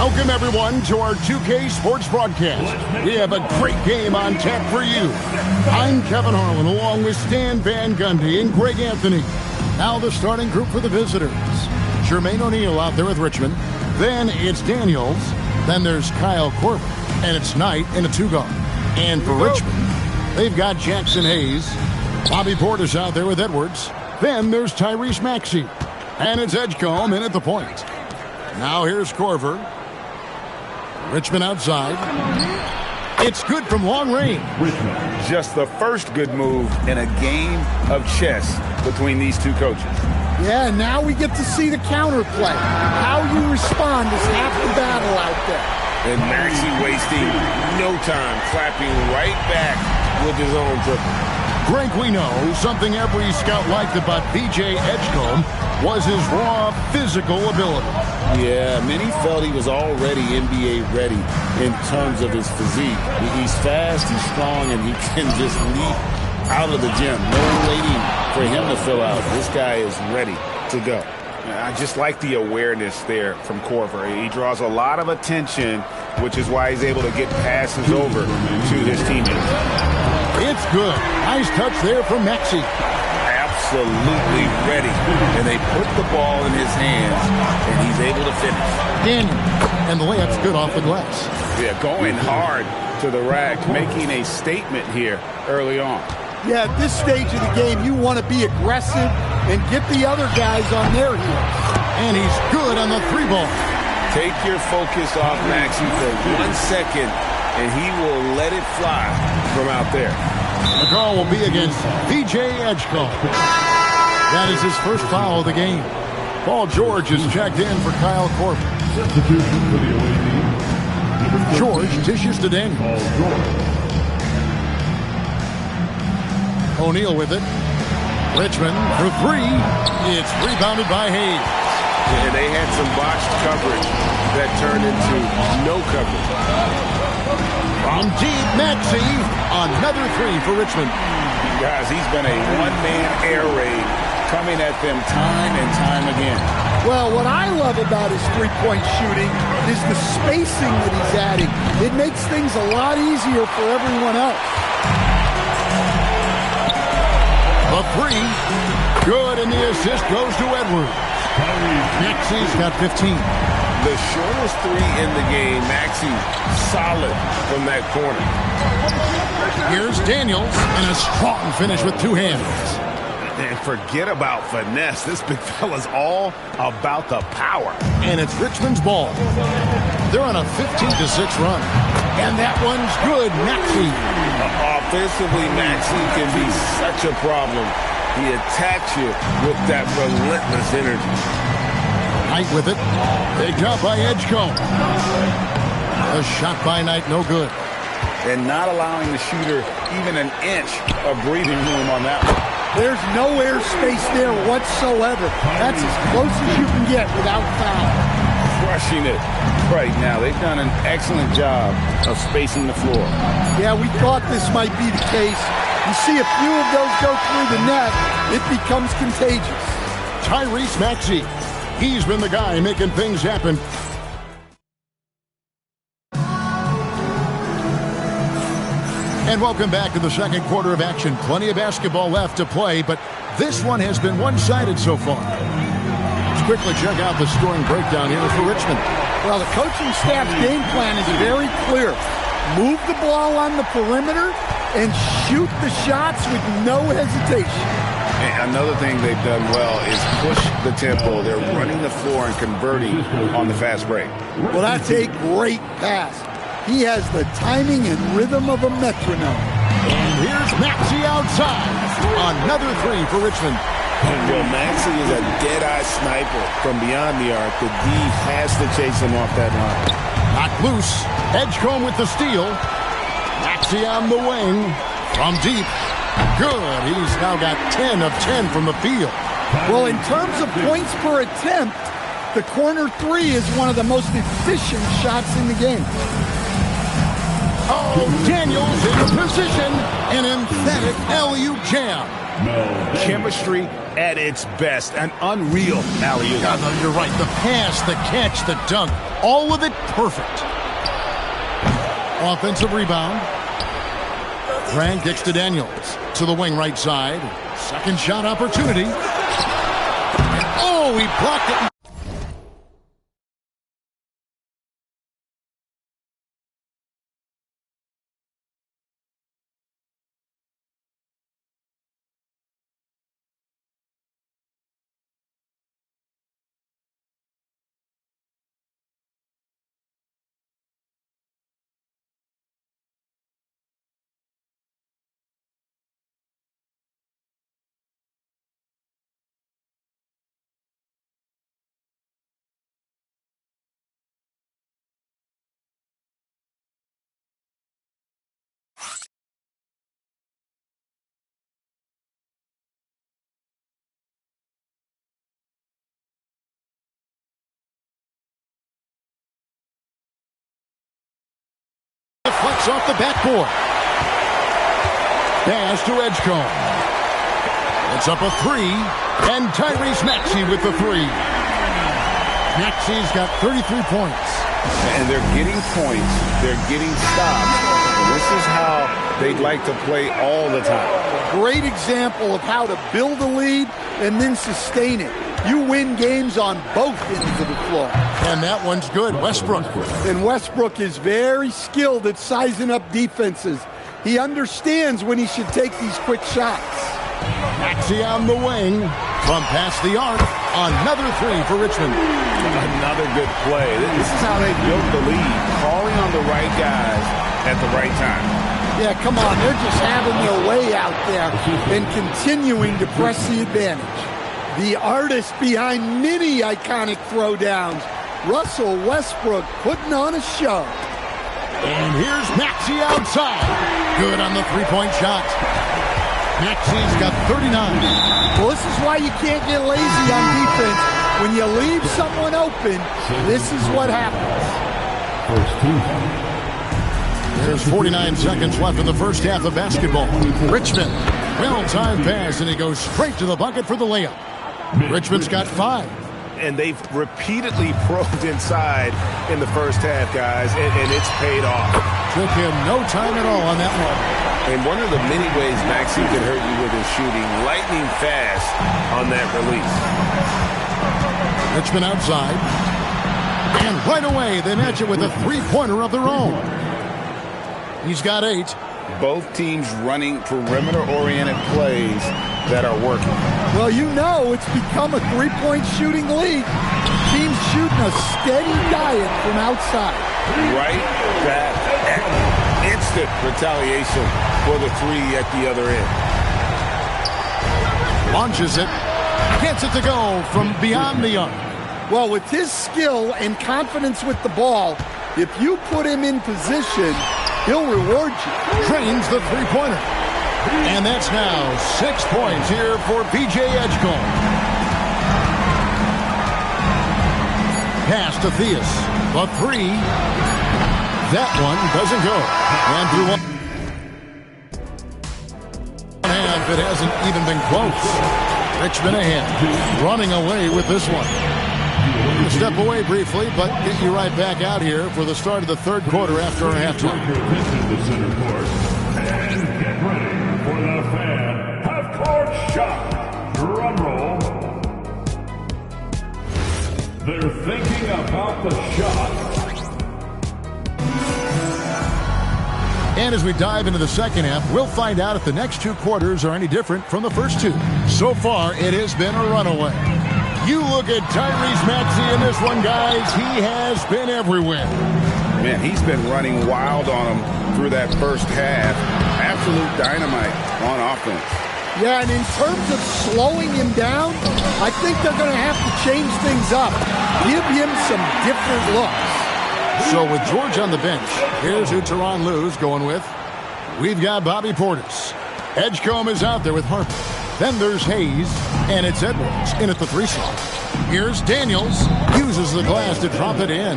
Welcome, everyone, to our 2K Sports broadcast. We have a great game on tap for you. I'm Kevin Harlan, along with Stan Van Gundy and Greg Anthony. Now the starting group for the visitors. Jermaine O'Neal out there with Richmond. Then it's Daniels. Then there's Kyle Korver. And it's Knight in a two-guard. And for Richmond, they've got Jackson Hayes. Bobby Portis out there with Edwards. Then there's Tyrese Maxey. And it's Edgecombe in at the point. Now here's Korver. Richmond outside. It's good from long range. Just the first good move in a game of chess between these two coaches. Yeah, now we get to see the counterplay. How you respond is half the battle out there. And Maxey wasting no time, clapping right back with his own triple. Greg, we know something every scout liked about B.J. Edgecombe was his raw physical ability. Yeah, many felt he was already NBA ready in terms of his physique. He's fast, he's strong, and he can just leap out of the gym. No waiting for him to fill out. This guy is ready to go. I just like the awareness there from Korver. He draws a lot of attention, which is why he's able to get passes over to his teammates. It's good. Nice touch there from Maxey. Absolutely ready. And they put the ball in his hands, and he's able to finish. Daniel. And the layup's good off the glass. Yeah, going hard to the rack, making a statement here early on. Yeah, at this stage of the game, you want to be aggressive and get the other guys on their heels. And he's good on the three ball. Take your focus off Maxey for 1 second, and he will let it fly from out there. The call will be against B.J. Edgecombe. That is his first foul of the game. Paul George is checked in for Kyle Korver. Substitution for the away team. George dishes to Daniels. O'Neal with it. Richmond for three. It's rebounded by Hayes. And they had some botched coverage that turned into no coverage. From deep, Maxey. Another three for Richmond. Guys, he's been a one-man air raid coming at them time and time again. Well, what I love about his three-point shooting is the spacing that he's adding. It makes things a lot easier for everyone else. The three. Good, and the assist goes to Edwards. Maxey's got 15. The shortest three in the game, Maxey solid from that corner. Here's Daniels, and a strong finish with two hands. And forget about finesse. This big fella's all about the power. And it's Richmond's ball. They're on a 15-6 run. And that one's good, Maxey. Offensively, Maxey can be such a problem. He attacks you with that relentless energy. Knight with it. Picked up by Edgecombe. A shot by Knight, no good. And not allowing the shooter even an inch of breathing room on that one. There's no air space there whatsoever. That's as close as you can get without foul. Crushing it right now. They've done an excellent job of spacing the floor. Yeah, we thought this might be the case. You see a few of those go through the net, it becomes contagious. Tyrese Maxey. He's been the guy making things happen. And welcome back to the second quarter of action. Plenty of basketball left to play, but this one has been one-sided so far. Let's quickly check out the scoring breakdown here for Richmond. Well, the coaching staff's game plan is very clear. Move the ball on the perimeter and shoot the shots with no hesitation. And another thing they've done well is push the tempo. They're running the floor and converting on the fast break. Well, that's a great pass. He has the timing and rhythm of a metronome. And here's Maxey outside. Another three for Richmond. Well, Maxey is a dead-eye sniper from beyond the arc. The D has to chase him off that line. Not loose. Edgecombe with the steal. Maxey on the wing. From deep. Good. He's now got 10 of 10 from the field. Well, in terms of points per attempt, the corner three is one of the most efficient shots in the game. Oh, Daniels in position. An emphatic LU jam. Chemistry at its best. An unreal alley-oop. God, no, you're right. The pass, the catch, the dunk, all of it perfect. Offensive rebound. Grant kicks to Daniels. To the wing right side. Second shot opportunity. Oh, he blocked it. Deflects off the backboard. Pass to Edgecombe. It's up a three, and Tyrese Maxey with the three. Maxey's got 33 points. And they're getting points. They're getting stops. This is how they'd like to play all the time. Great example of how to build a lead and then sustain it. You win games on both ends of the floor. And that one's good. Westbrook. And Westbrook is very skilled at sizing up defenses. He understands when he should take these quick shots. Maxey on the wing. From past the arc. Another three for Richmond. Another good play. This is how they built the lead. Calling on the right guys at the right time. Yeah, come on. They're just having their way out there and continuing to press the advantage. The artist behind many iconic throwdowns, Russell Westbrook, putting on a show. And here's Maxey outside. Good on the three-point shot. Maxey's got 39. Well, this is why you can't get lazy on defense. When you leave someone open, this is what happens. There's 49 seconds left in the first half of basketball. Richmond, well-timed pass, and he goes straight to the bucket for the layup. Richmond's got 5. And they've repeatedly probed inside in the first half, guys, and it's paid off. Took him no time at all on that one. And one of the many ways Maxey can hurt you with his shooting, lightning fast on that release. Richmond outside. And right away, they match it with a three-pointer of their own. He's got 8. Both teams running perimeter-oriented plays that are working. Well, you know it's become a three-point shooting league. Teams shooting a steady diet from outside. Right back. Instant retaliation for the three at the other end. Launches it. Gets it to go from beyond the arc. Well, with his skill and confidence with the ball, if you put him in position, he'll reward you. Drains the three-pointer. And that's now 6 points here for P.J. Edgecombe. Pass to Theus. The three. That one doesn't go. And through one half, it hasn't even been close. Richmond ahead. Running away with this one. We'll step away briefly, but get you right back out here for the start of the third quarter after our halftime. And get ready for the fan half-court shot. Drum roll. They're thinking about the shot. And as we dive into the second half, we'll find out if the next 2 quarters are any different from the first 2. So far, it has been a runaway. You look at Tyrese Maxey in this one, guys. He has been everywhere. Man, he's been running wild on him through that first half. Absolute dynamite on offense. Yeah, and in terms of slowing him down, I think they're going to have to change things up. Give him some different looks. So with George on the bench, here's who Tyronn Lue's going with. We've got Bobby Portis. Edgecombe is out there with Harper. Then there's Hayes, and it's Edwards in at the 3 slot. Here's Daniels. Uses the glass to drop it in.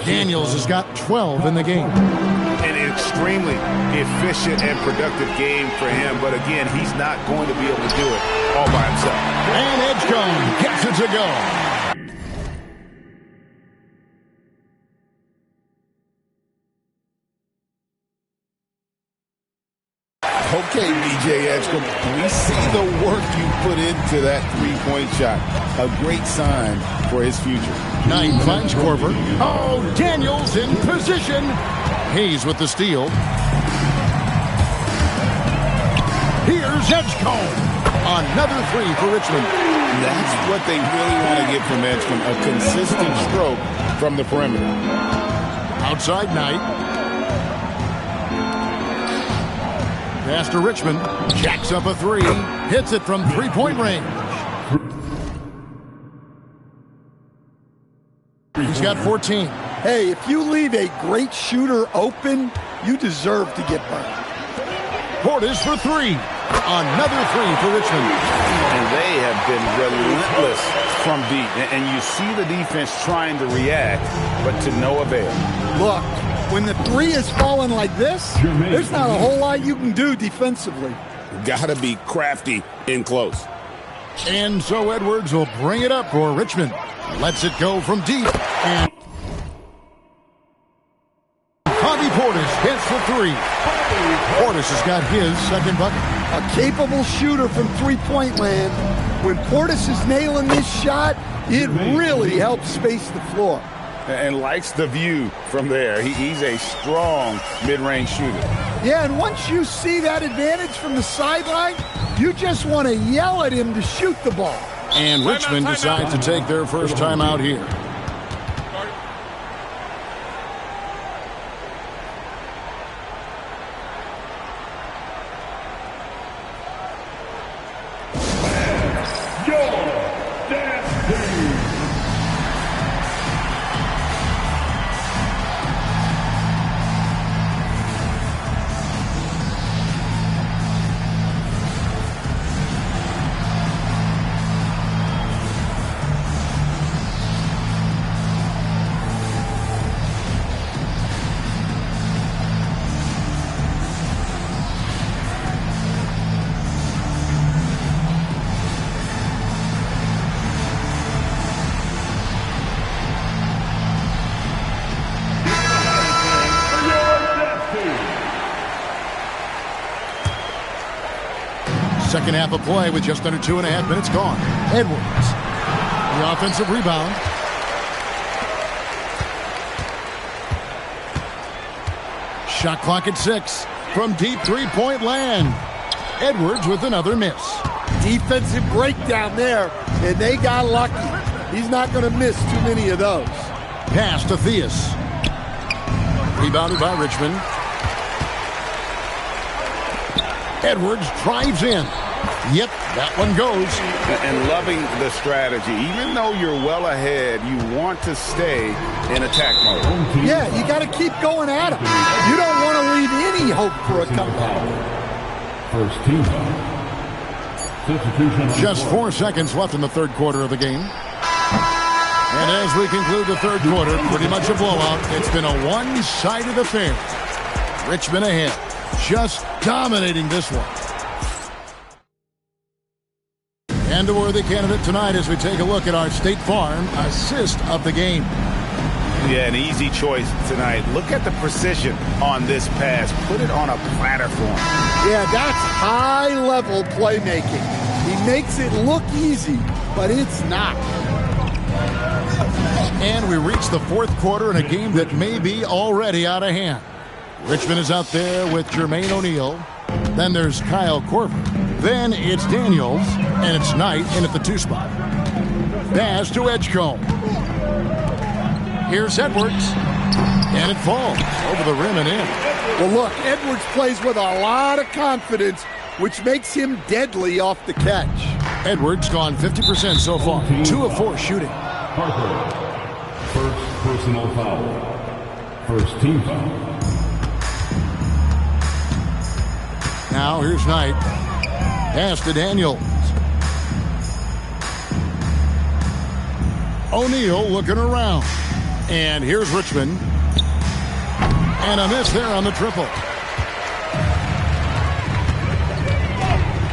Daniels has got 12 in the game. An extreme extremely efficient and productive game for him. But again, he's not going to be able to do it all by himself. And Edgecombe gets it to go. Okay, B.J. Edgecombe, we see the work you put into that three-point shot. A great sign for his future. Knight finds Korver. Oh, Daniels in position. Hayes with the steal. Here's Edgecombe. Another three for Richmond. That's what they really want to get from Edgecombe, a consistent stroke from the perimeter. Outside Knight. Pass to Richmond. Jacks up a three. Hits it from three-point range. He's got 14. Hey, if you leave a great shooter open, you deserve to get burned. Portis for three. Another three for Richmond. And they have been relentless from deep. And you see the defense trying to react, but to no avail. Look, when the three is falling like this, there's not a whole lot you can do defensively. Got to be crafty in close. And so Edwards will bring it up for Richmond. Lets it go from deep. And Bobby Portis hits the three. Portis has got his second bucket. A capable shooter from three-point land. When Portis is nailing this shot, it really helps space the floor. And likes the view from there. He's a strong mid-range shooter. Yeah, and once you see that advantage from the sideline, you just want to yell at him to shoot the ball. And Richmond decides to take their first time out here. Second half of play with just under 2.5 minutes gone. Edwards. The offensive rebound. Shot clock at 6. From deep three-point land. Edwards with another miss. Defensive breakdown there, and they got lucky. He's not going to miss too many of those. Pass to Theus. Rebounded by Richmond. Edwards drives in. Yep, that one goes. And loving the strategy. Even though you're well ahead, you want to stay in attack mode. Yeah, you got to keep going at him. You don't want to leave any hope for a comeback. First team. Substitution. Just 4 seconds left in the third quarter of the game. And as we conclude the third quarter, pretty much a blowout. It's been a one-sided affair. Richmond ahead. Just dominating this one. And a worthy candidate tonight as we take a look at our State Farm assist of the game. Yeah, an easy choice tonight. Look at the precision on this pass. Put it on a platter for him. Yeah, that's high-level playmaking. He makes it look easy, but it's not. And we reach the fourth quarter in a game that may be already out of hand. Richmond is out there with Jermaine O'Neal. Then there's Kyle Korver. Then it's Daniels, and it's Knight in at the 2 spot. Pass to Edgecombe. Here's Edwards. And it falls over the rim and in. Well, look, Edwards plays with a lot of confidence, which makes him deadly off the catch. Edwards gone 50% so far. 2 of 4 shooting. Parker. First personal foul. First team foul. Now here's Knight. Pass to Daniels. O'Neal looking around. And here's Richmond. And a miss there on the triple.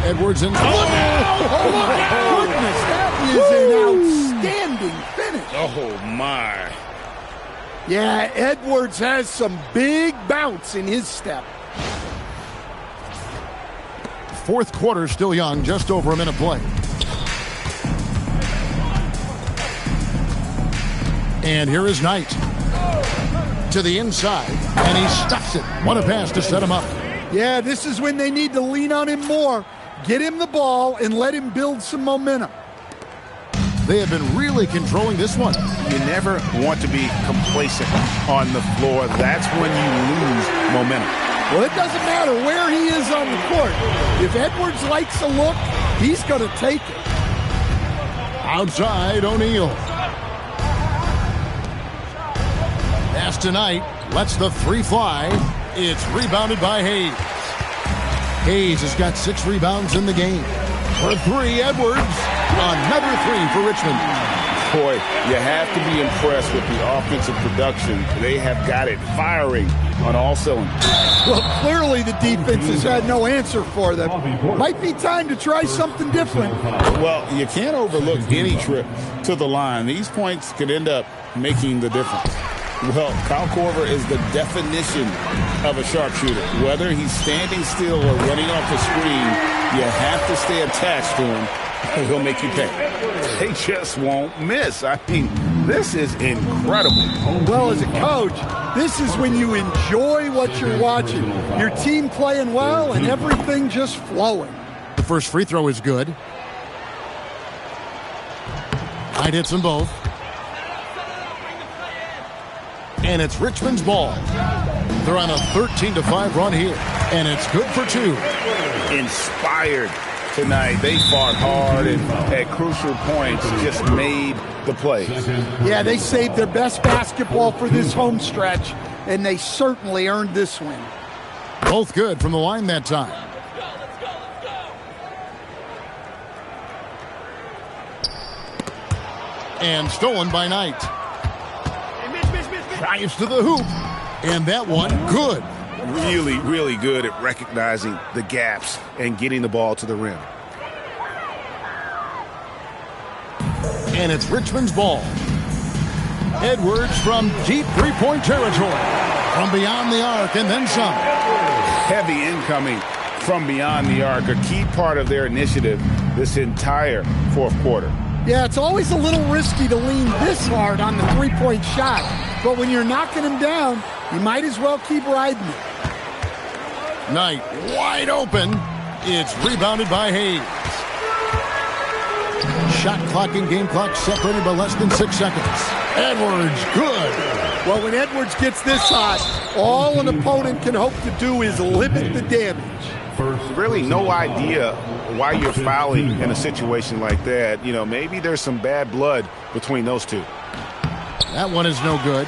Edwards in. Oh, my goodness, that is an outstanding finish. Oh, my. Yeah, Edwards has some big bounce in his step. Fourth quarter still young, just over a minute play. And here is Knight. To the inside, and he stuffs it. What a pass to set him up. Yeah, this is when they need to lean on him more. Get him the ball and let him build some momentum. They have been really controlling this one. You never want to be complacent on the floor. That's when you lose momentum. Well, it doesn't matter where he is on the court. If Edwards likes a look, he's going to take it. Outside, O'Neal. Pass to Knight. Lets the three fly. It's rebounded by Hayes. Hayes has got 6 rebounds in the game. For 3, Edwards. Another 3 for Richmond. Boy, you have to be impressed with the offensive production. They have got it firing on all cylinders. Well, clearly the defense has had no answer for them. Might be time to try something different. Well, you can't overlook any trip to the line. These points could end up making the difference. Well, Kyle Korver is the definition of a sharpshooter. Whether he's standing still or running off the screen, you have to stay attached to him. He'll make you pay. They just won't miss. I mean, this is incredible. Well, as a coach, this is when you enjoy what you're watching. Your team playing well and everything just flowing. The first free throw is good. Knight hits them both. And it's Richmond's ball. They're on a 13-5 run here. And it's good for 2. Inspired tonight. They fought hard and at crucial points just made the plays. Yeah, they saved their best basketball for this home stretch, and they certainly earned this win. Both good from the line that time. And stolen by Knight. Drives to the hoop. And that one, good. Really, really good at recognizing the gaps and getting the ball to the rim. And it's Richmond's ball. Edwards from deep three-point territory. From beyond the arc and then some. Heavy incoming from beyond the arc, a key part of their initiative this entire fourth quarter. Yeah, it's always a little risky to lean this hard on the three-point shot. But when you're knocking him down, you might as well keep riding it. Knight wide open. It's rebounded by Hayes. Shot clock and game clock separated by less than 6 seconds. Edwards, good. Well, when Edwards gets this hot, all an opponent can hope to do is limit the damage. Really no idea why you're fouling in a situation like that. You know, maybe there's some bad blood between those two. That one is no good.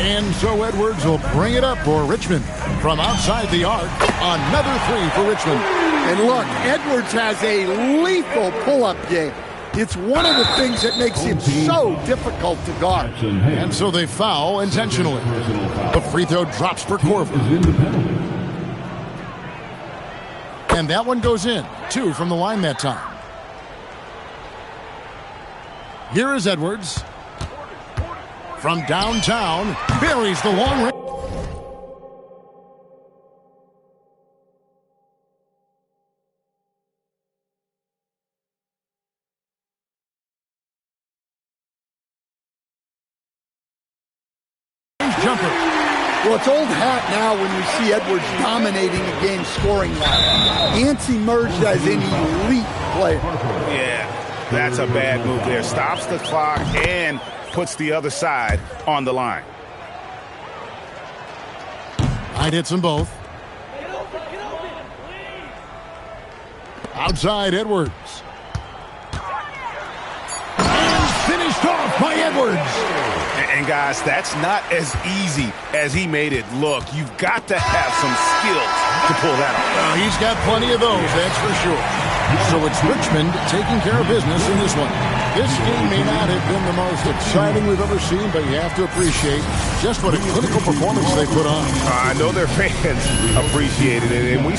And so Edwards will bring it up for Richmond. From outside the arc, another 3 for Richmond. And look, Edwards has a lethal pull-up game. It's one of the things that makes him so difficult to guard. And so they foul intentionally. The free throw drops for Korver. And that one goes in. 2 from the line that time. Here is Edwards. From downtown, buries the long range. Jumper. Well, it's old hat now when you see Edwards dominating a game scoring line. Ants emerged as an elite player. Yeah, that's a bad move there. Stops the clock and puts the other side on the line. Knight hits them both. Outside Edwards. And finished off by Edwards. And guys, that's not as easy as he made it look. You've got to have some skills to pull that off. He's got plenty of those, that's for sure. So it's Richmond taking care of business in this one. This game may not have been the most exciting we've ever seen, but you have to appreciate just what a clinical performance they put on. I know their fans appreciated it, and we...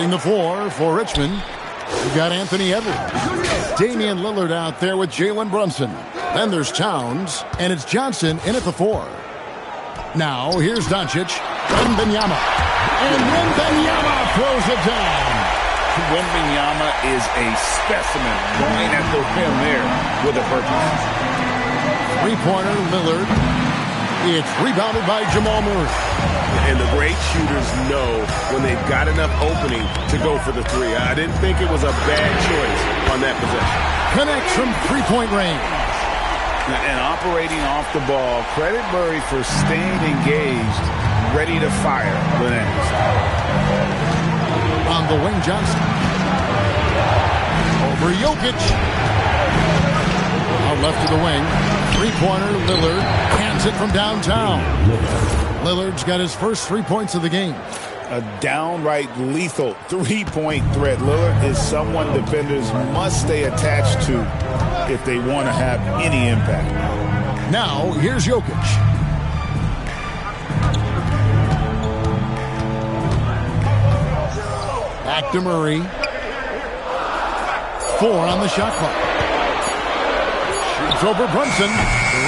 Setting the floor for Richmond, we got Anthony Edwards. Damian Lillard out there with Jalen Brunson. Then there's Towns, and it's Johnson in at the 4. Now, here's Doncic, Wembanyama. And Wembanyama throws it down. Wembanyama is a specimen going at the rim there with a purpose. Three-pointer, Lillard. It's rebounded by Jamal Murray. And the great shooters know when they've got enough opening to go for the 3. I didn't think it was a bad choice on that possession. Connects from three-point range. And operating off the ball, credit Murray for staying engaged, ready to fire the next. On the wing, Johnson. Over Jokic. Out left of the wing. Three-pointer, Lillard. Hands it from downtown. Lillard's got his first 3 points of the game. A downright lethal three-point threat. Lillard is someone defenders must stay attached to if they want to have any impact. Now, here's Jokic. Back to Murray. 4 on the shot clock. Shoots over Brunson.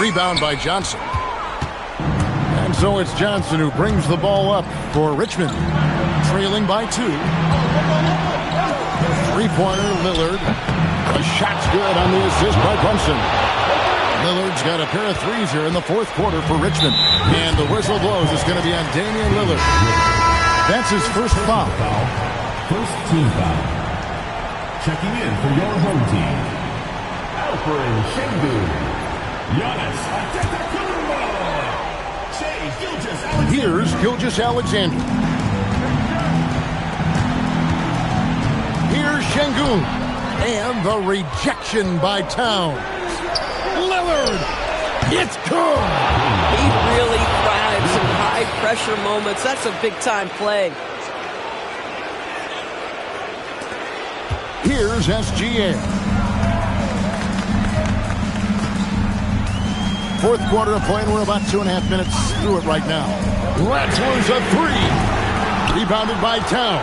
Rebound by Johnson. And so it's Johnson who brings the ball up for Richmond. Trailing by 2. Three-pointer, Lillard. The shot's good on the assist by Brunson. Lillard's got a pair of threes here in the fourth quarter for Richmond. And the whistle blows. It's going to be on Damian Lillard. That's his first foul. First team foul. Checking in for your home team, Alfred Sengun, Giannis Antetokounmpo, Shai Gilgeous-Alexander. Here's Gilgeous-Alexander. Here's Sengun. And the rejection by Towns. Lillard It's good. He really thrives in high-pressure moments. That's a big-time play. Here's SGA. Fourth quarter of play, and we're about 2.5 minutes through it right now. Rattler's a three. Rebounded by Towns.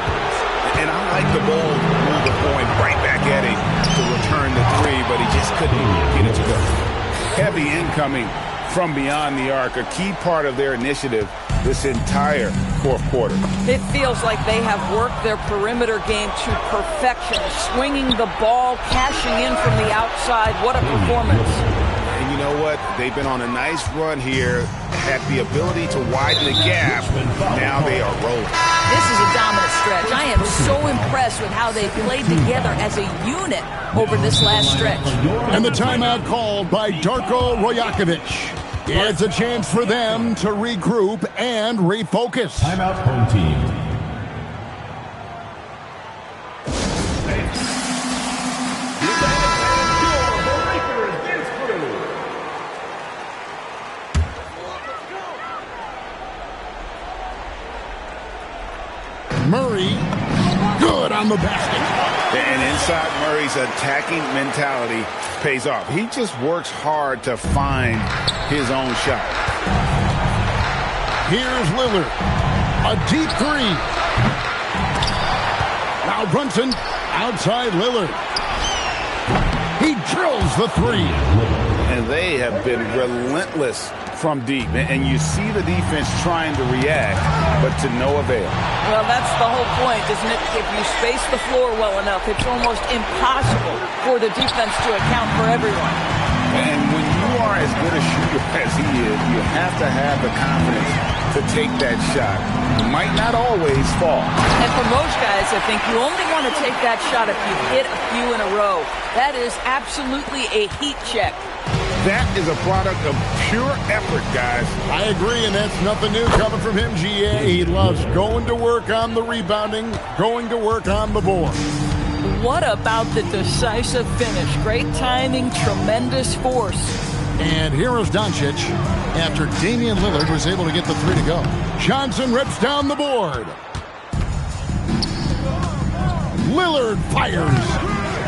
And I like the bold move of going right back at him to return the three, but he just couldn't get it to go. Heavy incoming from beyond the arc, a key part of their initiative this entire fourth quarter. It feels like they have worked their perimeter game to perfection, swinging the ball, cashing in from the outside. What a performance. And you know what? They've been on a nice run here, had the ability to widen the gap. Now they are rolling. This is a dominant stretch. I am so impressed with how they played together as a unit over this last stretch. And the timeout called by Darko Rajakovic. It's a chance for them to regroup and refocus. Timeout, home team. Murray, good on the basket. And inside Murray's attacking mentality pays off. He just works hard to find his own shot. Here's Lillard. A deep three. Now Brunson outside Lillard. He drills the three. And they have been relentless from deep. And you see the defense trying to react, but to no avail. Well, that's the whole point, isn't it? If you space the floor well enough, it's almost impossible for the defense to account for everyone. And when you are as good a shooter as he is, you have to have the confidence to take that shot. It might not always fall. And for most guys, I think you only want to take that shot if you hit a few in a row. That is absolutely a heat check. That is a product of pure effort, guys. I agree, and that's nothing new coming from him, GA. He loves going to work on the rebounding, going to work on the board. What about the decisive finish? Great timing, tremendous force. And here is Doncic after Damian Lillard was able to get the three to go. Johnson rips down the board. Lillard fires.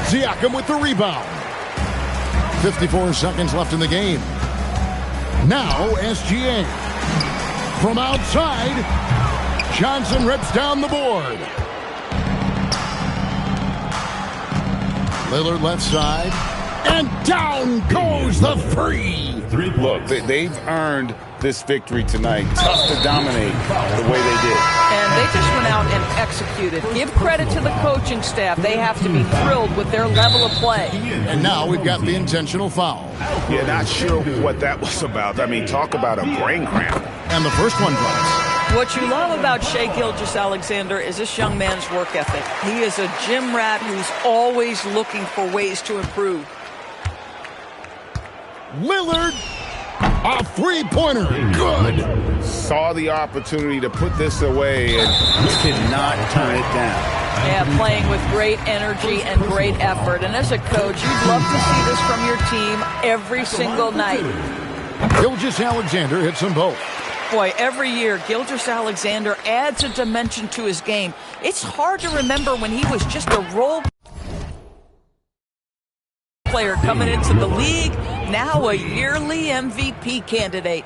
Siakam with the rebound. 54 seconds left in the game. Now SGA. From outside, Johnson rips down the board. Lillard left side. And down goes the free. Look, they've earned this victory tonight. Tough to dominate the way they did. And they just went out and executed. Give credit to the coaching staff. They have to be thrilled with their level of play. And now we've got the intentional foul. Yeah, not sure what that was about. I mean, talk about a brain cramp. And the first one drops. What you love about Shai Gilgeous-Alexander is this young man's work ethic. He is a gym rat who's always looking for ways to improve. Lillard, a three-pointer, good. Saw the opportunity to put this away and did not turn it down. Yeah, playing with great energy and great effort. And as a coach, you'd love to see this from your team every single night. Gilgeous-Alexander hits them both. Boy, every year, Gilgeous-Alexander adds a dimension to his game. It's hard to remember when he was just a role player coming into the league, now a yearly MVP candidate.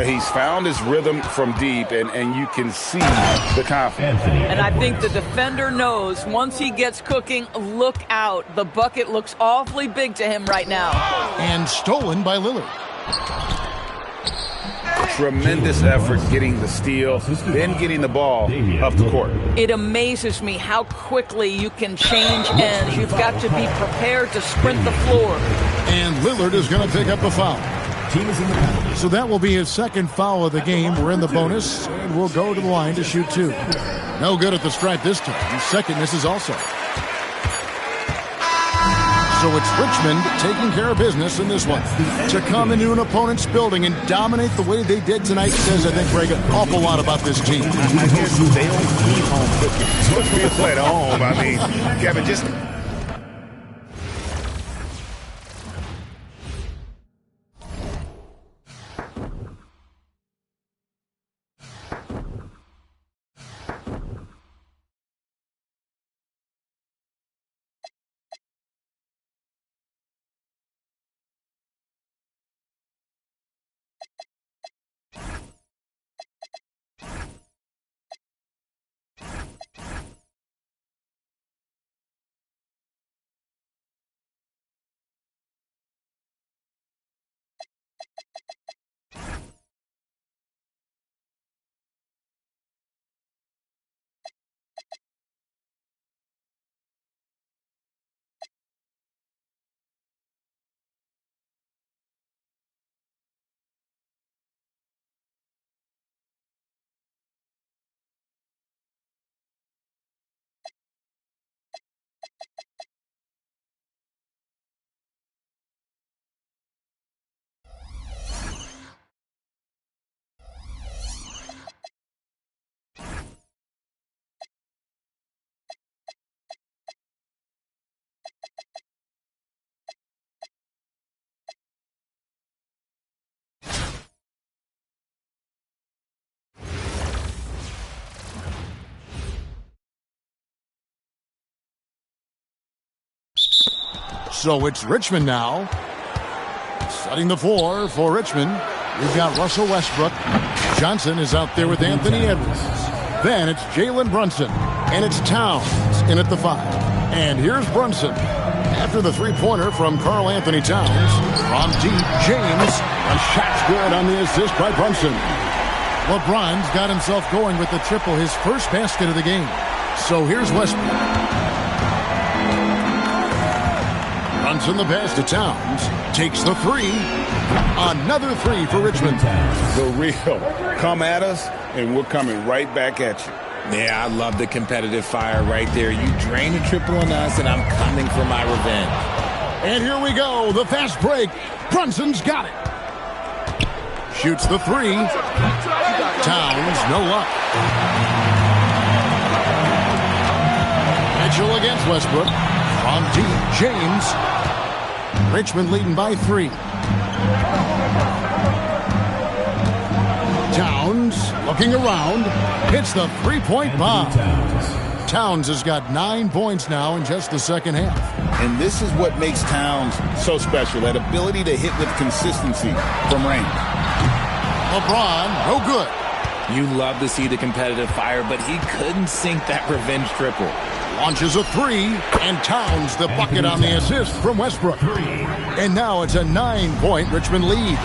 He's found his rhythm from deep, and you can see the confidence. And I think the defender knows once he gets cooking, look out. The bucket looks awfully big to him right now. And stolen by Lillard. Tremendous effort getting the steal, then getting the ball up the court. It amazes me how quickly you can change ends. You've got to be prepared to sprint the floor. And Lillard is going to pick up the foul. So that will be his second foul of the game. We're in the bonus, and we'll go to the line to shoot two. No good at the stripe this time. His second misses also. So it's Richmond taking care of business in this one. To come into an opponent's building and dominate the way they did tonight says, I think, Greg, an awful lot about this team. I guess they don't need home cooking to feel at home. I mean, Kevin, just... So it's Richmond now. Setting the floor for Richmond. We've got Russell Westbrook. Johnson is out there with Anthony Edwards. Then it's Jalen Brunson. And it's Towns in at the 5. And here's Brunson. After the three-pointer from Karl Anthony Towns. From deep, James. A shot's good on the assist by Brunson. LeBron's got himself going with the triple, his first basket of the game. So here's Westbrook. Brunson the pass to Towns. Takes the 3. Another 3 for Richmond. The real. Come at us, and we're coming right back at you. Yeah, I love the competitive fire right there. You drain a triple on us, and I'm coming for my revenge. And here we go. The fast break. Brunson's got it. Shoots the 3. Towns, no luck. Mitchell against Westbrook. From deep, James. Richmond leading by 3. Towns looking around. Hits the three-point bomb. Towns has got 9 points now in just the second half. And this is what makes Towns so special, that ability to hit with consistency from range. LeBron, no good. You love to see the competitive fire, but he couldn't sink that revenge triple. Launches a 3, and Towns the bucket on the assist from Westbrook. And now it's a 9-point Richmond lead.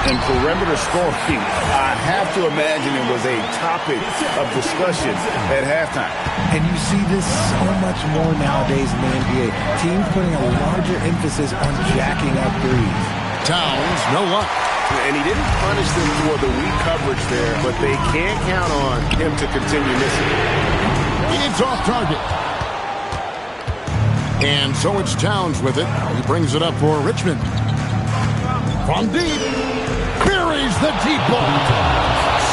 And perimeter scoring, I have to imagine it was a topic of discussion at halftime. And you see this so much more nowadays in the NBA. Teams putting a larger emphasis on jacking up threes. Towns, no luck. And he didn't punish them for the weak coverage there, but they can't count on him to continue missing. It's off target. And so it's Towns with it. He brings it up for Richmond. From deep, buries the deep ball.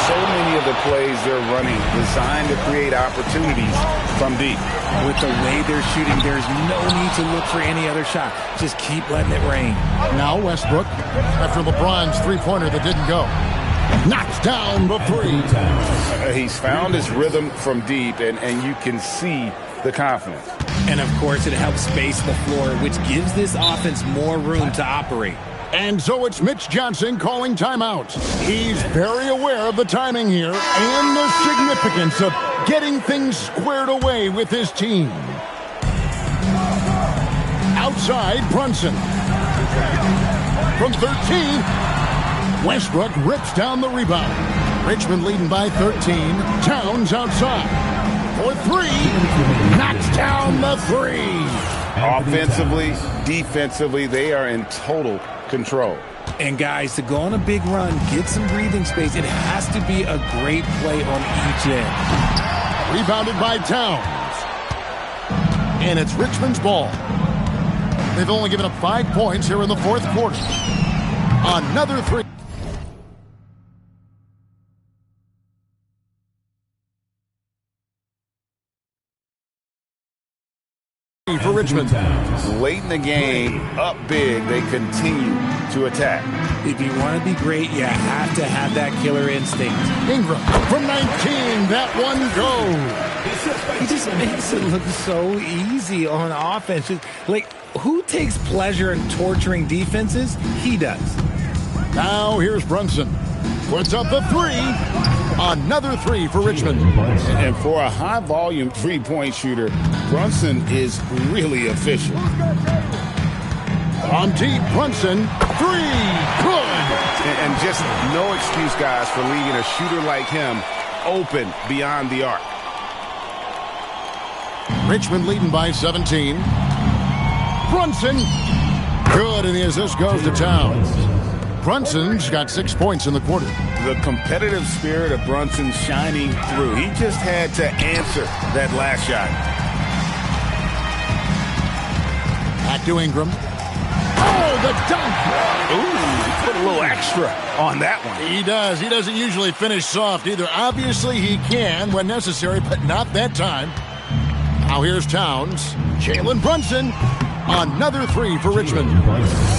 So many of the plays they're running designed to create opportunities from deep. With the way they're shooting, there's no need to look for any other shot. Just keep letting it rain. Now Westbrook, after LeBron's three-pointer that didn't go. Knocks down the 3. He's found his rhythm from deep, and you can see the confidence. And, of course, it helps space the floor, which gives this offense more room to operate. And so it's Mitch Johnson calling timeout. He's very aware of the timing here and the significance of getting things squared away with his team. Outside, Brunson. From 13, Westbrook rips down the rebound. Richmond leading by 13. Towns outside. For 3, knocks down the 3. Offensively, defensively, they are in total control. And, guys, to go on a big run, get some breathing space, it has to be a great play on each end. Rebounded by Towns. And it's Richmond's ball. They've only given up 5 points here in the fourth quarter. Another 3. For Richmond. Late in the game, up big, they continue to attack. If you want to be great, you have to have that killer instinct. Ingram from 19, that one goes. He just makes it look so easy on offense. Like, who takes pleasure in torturing defenses? He does. Now here's Brunson. Puts up the 3. Another 3 for Richmond. And for a high-volume three-point shooter, Brunson is really efficient. On deep, Brunson, 3, good. And just no excuse, guys, for leaving a shooter like him open beyond the arc. Richmond leading by 17. Brunson, good, and the assist goes to Towns. Brunson's got 6 points in the quarter. The competitive spirit of Brunson shining through. He just had to answer that last shot. Back to Ingram. Oh, the dunk! Ooh, he put a little extra on that one. He does. He doesn't usually finish soft either. Obviously, he can when necessary, but not that time. Now here's Towns. Jalen Brunson. Another 3 for Richmond.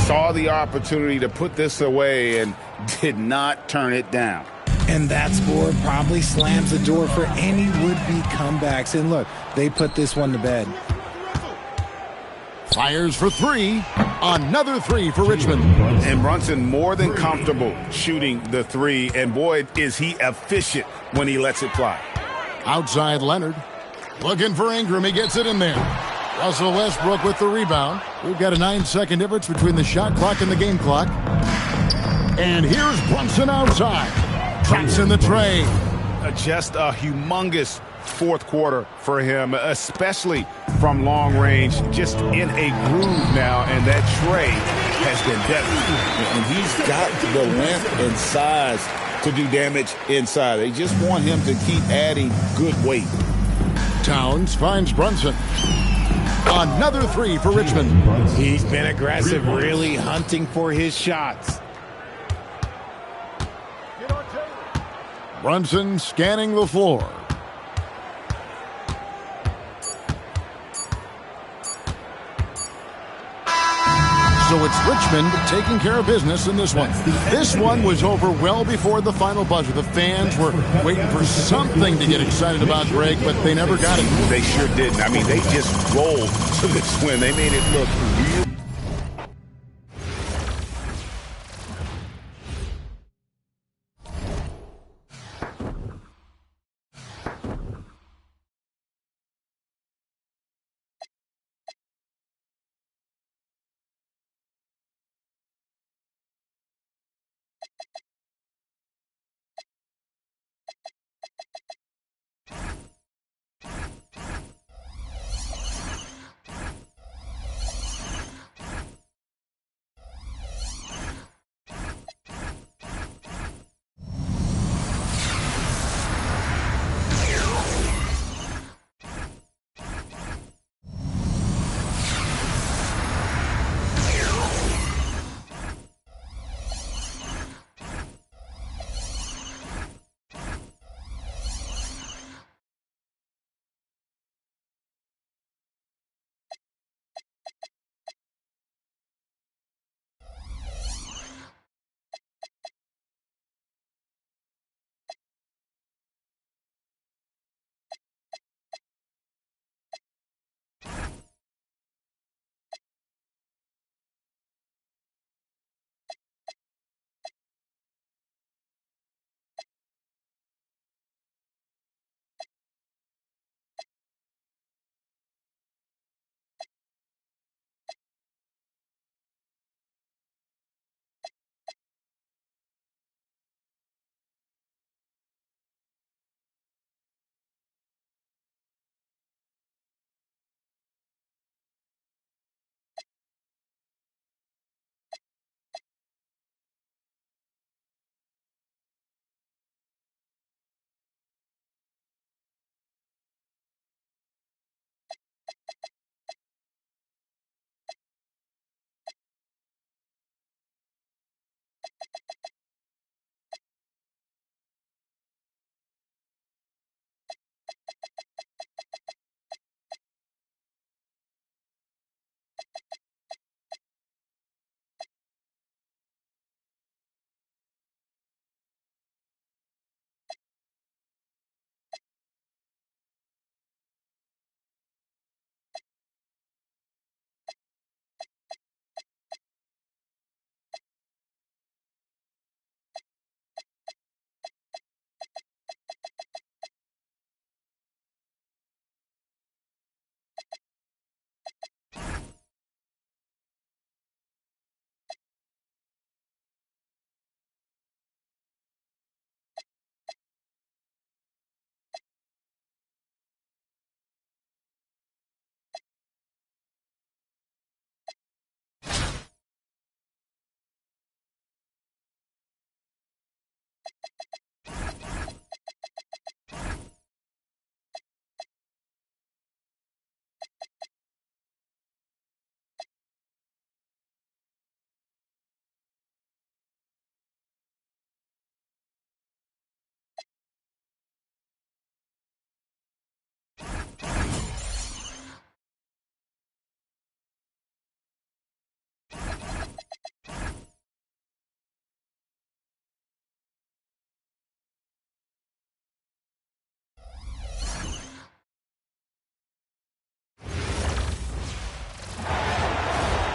Saw the opportunity to put this away and did not turn it down. And that score probably slams the door for any would-be comebacks. And look, they put this one to bed. Fires for three. Another three for Richmond. And Brunson more than comfortable shooting the three. And boy, is he efficient when he lets it fly. Outside Leonard. Looking for Ingram. He gets it in there. Russell Westbrook with the rebound. We've got a 9-second difference between the shot clock and the game clock. And here's Brunson outside. Traps in the tray. Just a humongous fourth quarter for him, especially from long range. Just in a groove now, and that tray has been deadly. And he's got the length and size to do damage inside. They just want him to keep adding good weight. Towns finds Brunson. Another three for Richmond. He's been aggressive, really hunting for his shots. Brunson scanning the floor. So it's Richmond taking care of business in this one. This one was over well before the final buzzer. The fans were waiting for something to get excited about, Greg, but they never got it. They sure didn't. I mean, they just rolled to this win. They made it look real.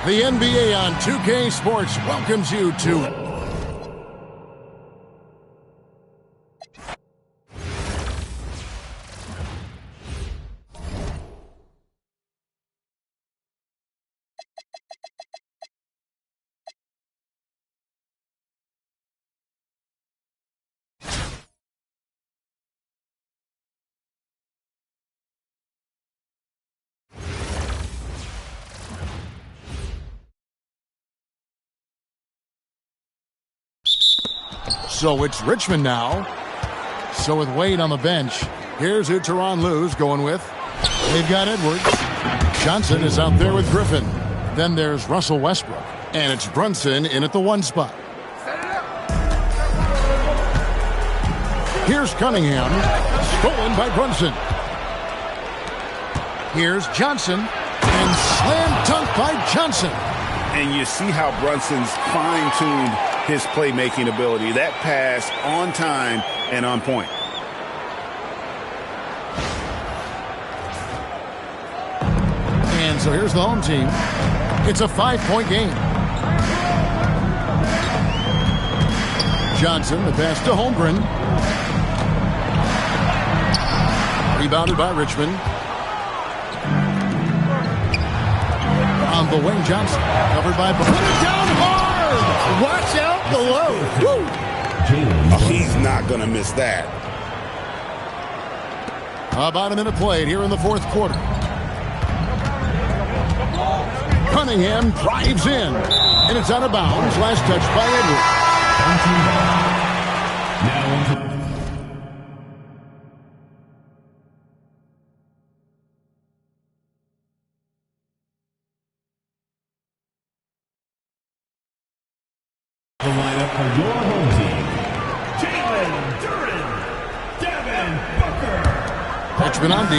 The NBA on 2K Sports welcomes you to... So it's Richmond now. So with Wade on the bench, here's who Tyronn Lue's going with. They've got Edwards. Johnson is out there with Griffin. Then there's Russell Westbrook. And it's Brunson in at the 1 spot. Here's Cunningham. Stolen by Brunson. Here's Johnson. And slam dunk by Johnson. And you see how Brunson's fine-tuned his playmaking ability. That pass on time and on point. And so here's the home team. It's a 5-point game. Johnson, the pass to Holmgren. Rebounded by Richmond. On the wing, Johnson. Covered by... Put it down hard! Watch out below. Woo! Oh, he's not going to miss that. About a minute played here in the 4th quarter. Cunningham drives in. And it's out of bounds. Last touch by Edwards. The lineup for your home team: Jalen Duren, Devin Booker. Richmond on D.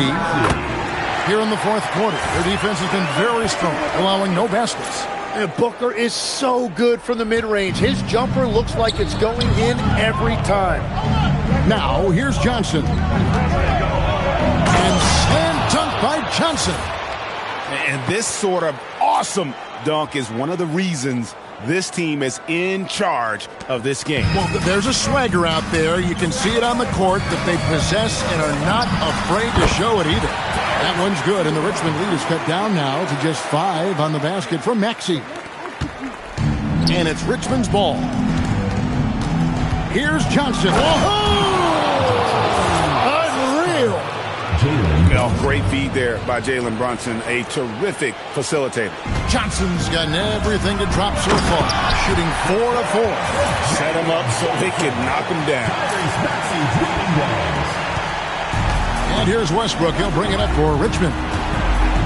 Here in the 4th quarter, their defense has been very strong, allowing no baskets. And Booker is so good from the mid-range. His jumper looks like it's going in every time. Now, here's Johnson. And slam dunk by Johnson. And this sort of awesome dunk is one of the reasons this team is in charge of this game. Well, there's a swagger out there. You can see it on the court that they possess and are not afraid to show it either. That one's good, and the Richmond lead is cut down now to just 5 on the basket from Maxey. And it's Richmond's ball. Here's Johnson. Unreal. Oh, great feed there by Jalen Brunson, a terrific facilitator. Johnson's gotten everything to drop so far, shooting 4 of 4. Set him up so they can knock him down. And here's Westbrook. He'll bring it up for Richmond.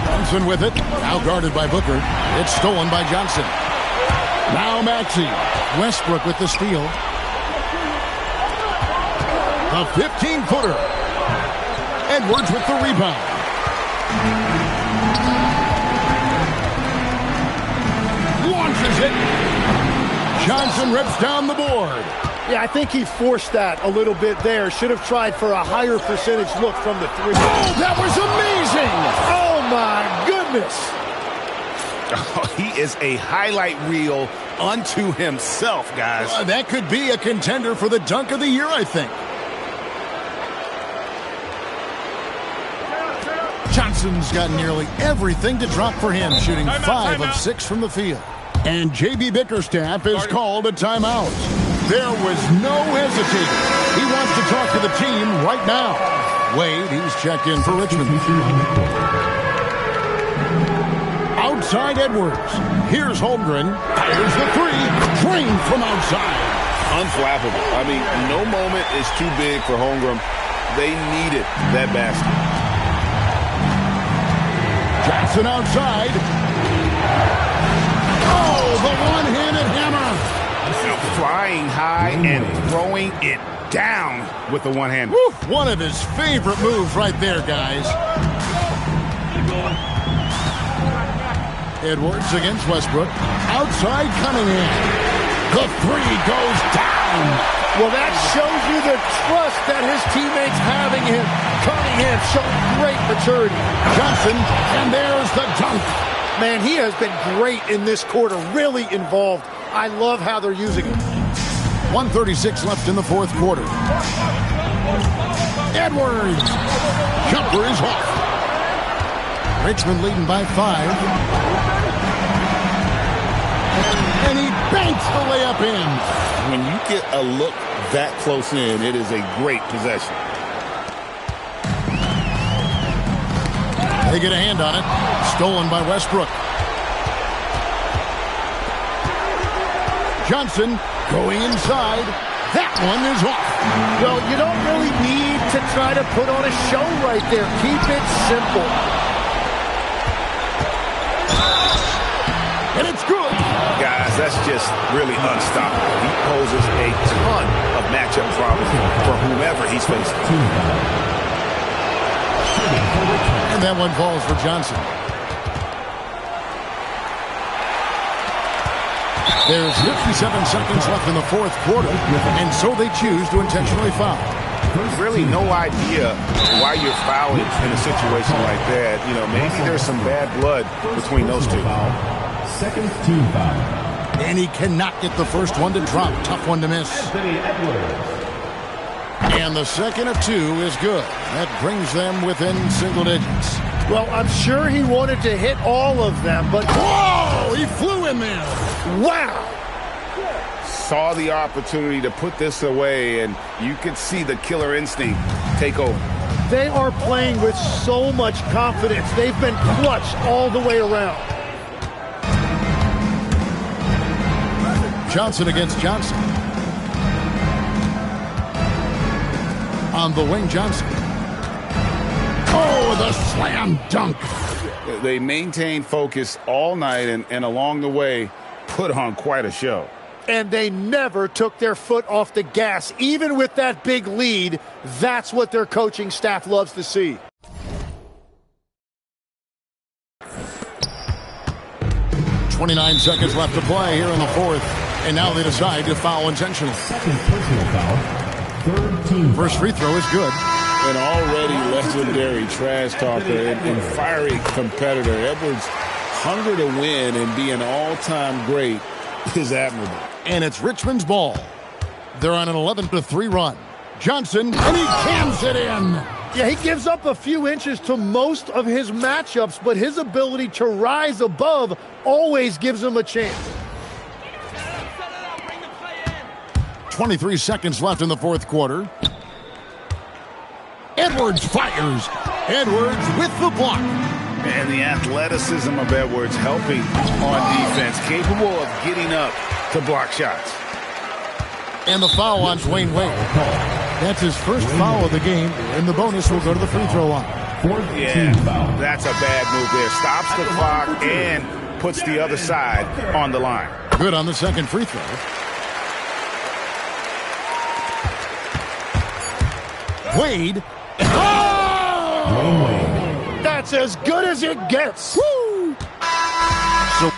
Brunson with it. Now guarded by Booker. It's stolen by Johnson. Now Maxey. Westbrook with the steal. A 15-footer. Edwards with the rebound. Launches it. Johnson rips down the board. Yeah, I think he forced that a little bit there. Should have tried for a higher percentage look from the 3. Oh, that was amazing! Oh, my goodness. Oh, he is a highlight reel unto himself, guys. That could be a contender for the dunk of the year, I think. Johnson's got nearly everything to drop for him, shooting 5 of 6 from the field. And J.B. Bickerstaff has called a timeout. There was no hesitating. He wants to talk to the team right now. Wade, he's checked in for Richmond. Outside Edwards. Here's Holmgren. Fires the 3. Drained from outside. Unflappable. I mean, no moment is too big for Holmgren. They needed that basket. Jackson outside. Oh, the one-handed hammer. Flying high and throwing it down with the one-hand. One of his favorite moves right there, guys. Edwards against Westbrook. Outside Cunningham. The 3 goes down. Well, that shows you the trust that his teammates have in him. Cunningham showing great maturity. Johnson, and there's the dunk. Man, he has been great in this quarter, really involved. I love how they're using him. 1:36 left in the fourth quarter. Edwards. Jumper is off. Richmond leading by 5. And he banks the layup in. When you get a look that close in, it is a great possession. They get a hand on it. Stolen by Westbrook. Johnson going inside. That one is off. Well, you don't really need to try to put on a show right there. Keep it simple. And it's good. Guys, that's just really unstoppable. He poses a ton of matchup problems for whomever he's facing. And that one falls for Johnson. There's 57 seconds left in the fourth quarter, and so they choose to intentionally foul. Really no idea why you're fouling in a situation like that. You know, maybe there's some bad blood between those two. Second team foul. And he cannot get the first one to drop. Tough one to miss. And the second of 2 is good. That brings them within single digits. Well, I'm sure he wanted to hit all of them, but... Whoa! He flew in there. Wow! Saw the opportunity to put this away, and you could see the killer instinct take over. They are playing with so much confidence. They've been clutch all the way around. Johnson against Johnson. On the wing, Johnson. Oh, the slam dunk. They maintained focus all night and along the way put on quite a show. And they never took their foot off the gas. Even with that big lead, that's what their coaching staff loves to see. .29 seconds left to play here in the fourth. And now they decide to foul intentionally. Second personal foul. Third team foul. First free throw is good. An already legendary trash talker and fiery competitor. Edwards' hunger to win and be an all-time great is admirable. And it's Richmond's ball. They're on an 11-3 run. Johnson, and he cams it in. Yeah, he gives up a few inches to most of his matchups, but his ability to rise above always gives him a chance. 23 seconds left in the fourth quarter. Edwards fires. Edwards with the block. And the athleticism of Edwards helping on defense, capable of getting up to block shots. And the foul on Dwayne Wade. That's his first foul of the game, and the bonus will go to the free throw line. Yeah, that's a bad move there. Stops the clock and puts the other side on the line. Good on the second free throw. Wade. Oh! That's as good as it gets. Woo! So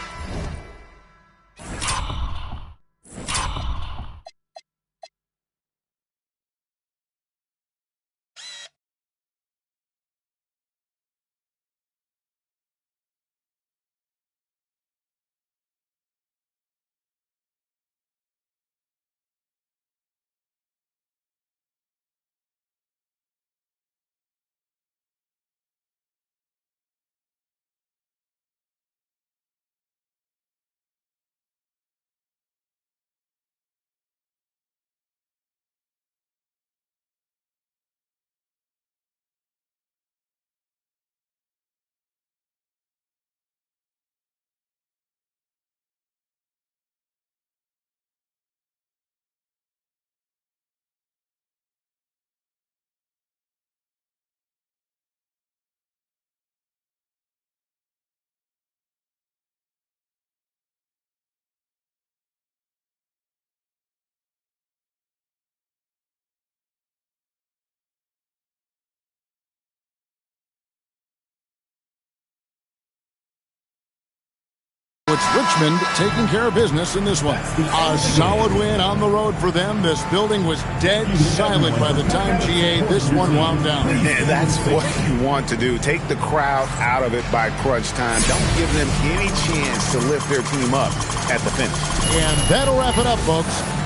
it's Richmond taking care of business in this one. A solid win on the road for them. This building was dead silent by the time, GA, this one wound down. Yeah, that's what you want to do. Take the crowd out of it by crunch time. Don't give them any chance to lift their team up at the finish. And that'll wrap it up, folks.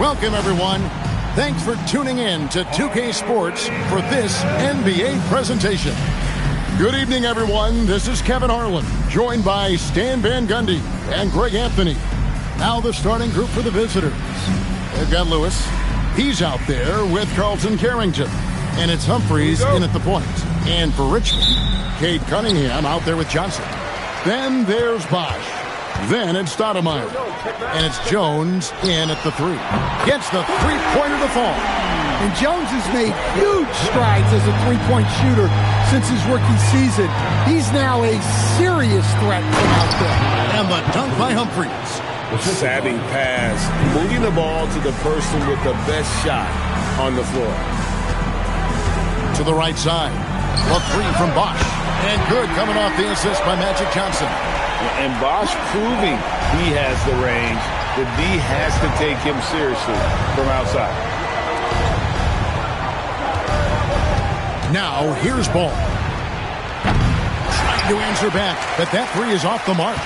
Welcome, everyone. Thanks for tuning in to 2K Sports for this NBA presentation. Good evening, everyone. This is Kevin Harlan, joined by Stan Van Gundy and Greg Anthony. Now the starting group for the visitors. They've got Lewis. He's out there with Carlton Carrington. And it's Humphreys in at the point. And for Richmond, Cade Cunningham out there with Johnson. Then there's Bosch. Then it's Stoudemire. And it's Jones in at the 3. Gets the three-pointer to fall. And Jones has made huge strides as a three-point shooter since his rookie season. He's now a serious threat from out there. And the dunk by Humphreys. Savvy pass, moving the ball to the person with the best shot on the floor. To the right side. The 3 from Bosch. And good coming off the assist by Magic Johnson. And Bosch proving he has the range. The D has to take him seriously from outside. Now, here's Ball. Trying to answer back, but that 3 is off the mark.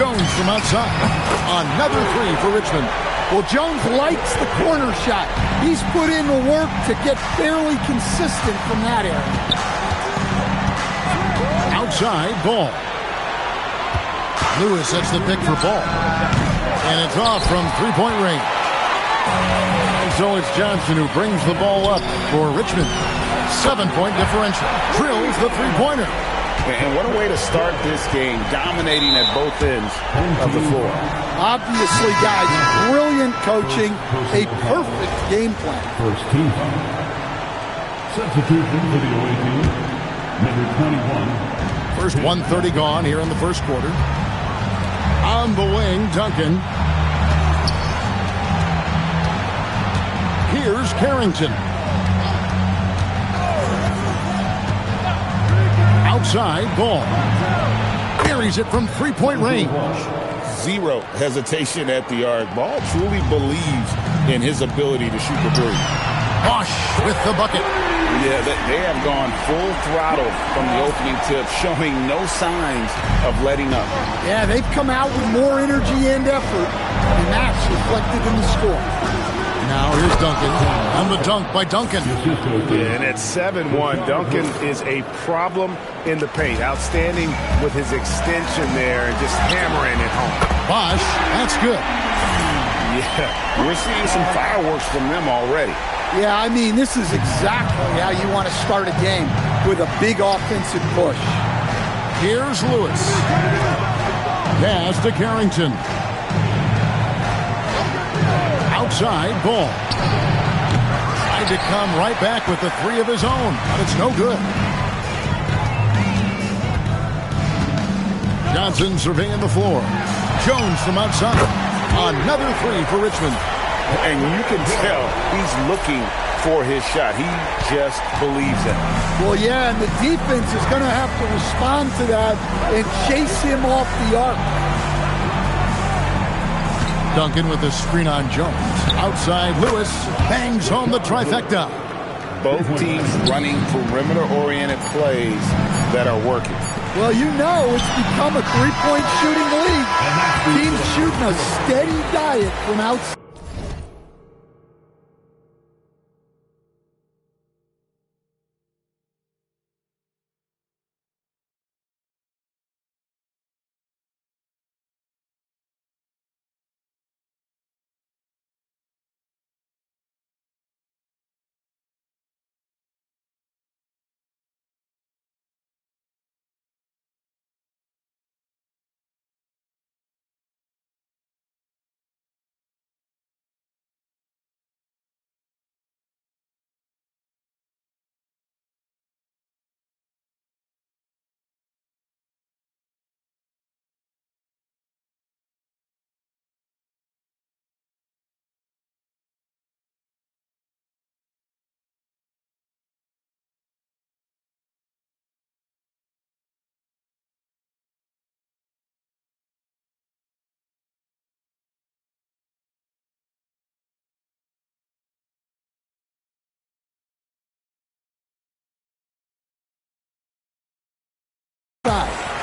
Jones from outside. Another 3 for Richmond. Well, Jones likes the corner shot. He's put in the work to get fairly consistent from that area. Outside, Ball. Lewis sets the pick for Ball. And it's off from three-point range. And so it's Johnson who brings the ball up for Richmond. 7-point differential. Drills the three-pointer. And what a way to start this game, dominating at both ends of the floor. Obviously, guys, brilliant coaching, a perfect game plan. First team. Substitution for the away team, number 21. First 1:30 gone here in the first quarter. On the wing, Duncan. Here's Carrington. Outside, Ball. Carries it from three-point range. Zero hesitation at the arc. Ball truly believes in his ability to shoot the 3. Bosch with the bucket. Yeah, they have gone full throttle from the opening tip, showing no signs of letting up. Yeah, they've come out with more energy and effort, and that's reflected in the score. Now here's Duncan. And the dunk by Duncan. Yeah, and at 7-1, Duncan is a problem in the paint. Outstanding with his extension there and just hammering it home. Bosch, that's good. Yeah, we're seeing some fireworks from them already. Yeah, I mean, this is exactly how you want to start a game, with a big offensive push. Here's Lewis. Pass to Carrington. Outside, Ball. Tried to come right back with the 3 of his own, but it's no good. Johnson surveying the floor. Jones from outside. Another 3 for Richmond. And you can tell he's looking for his shot. He just believes it. Well, yeah, and the defense is going to have to respond to that and chase him off the arc. Duncan with a screen on Jones. Outside, Lewis bangs home the trifecta. Both teams running perimeter-oriented plays that are working. Well, you know it's become a three-point shooting league. Teams shooting a steady diet from outside.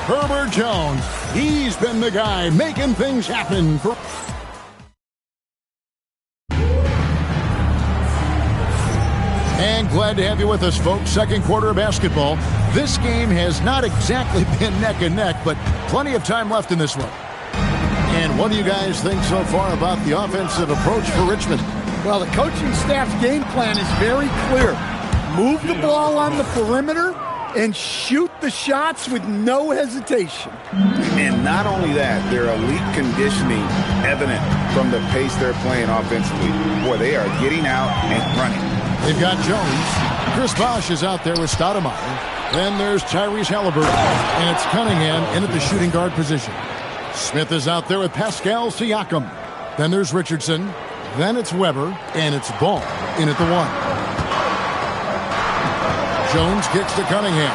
Herbert Jones. He's been the guy making things happen for And glad to have you with us, folks. Second quarter of basketball. This game has not exactly been neck and neck, but plenty of time left in this one. And what do you guys think so far about the offensive approach for Richmond? Well, the coaching staff's game plan is very clear. Move the ball on the perimeter and shoot the shots with no hesitation. And not only that, their elite conditioning evident from the pace they're playing offensively. Boy, they are getting out and running. They've got Jones. Chris Bosh is out there with Stoudemire. Then there's Tyrese Halliburton. And it's Cunningham in at the shooting guard position. Smith is out there with Pascal Siakam. Then there's Richardson. Then it's Weber. And it's Ball in at the 1. Jones kicks to Cunningham.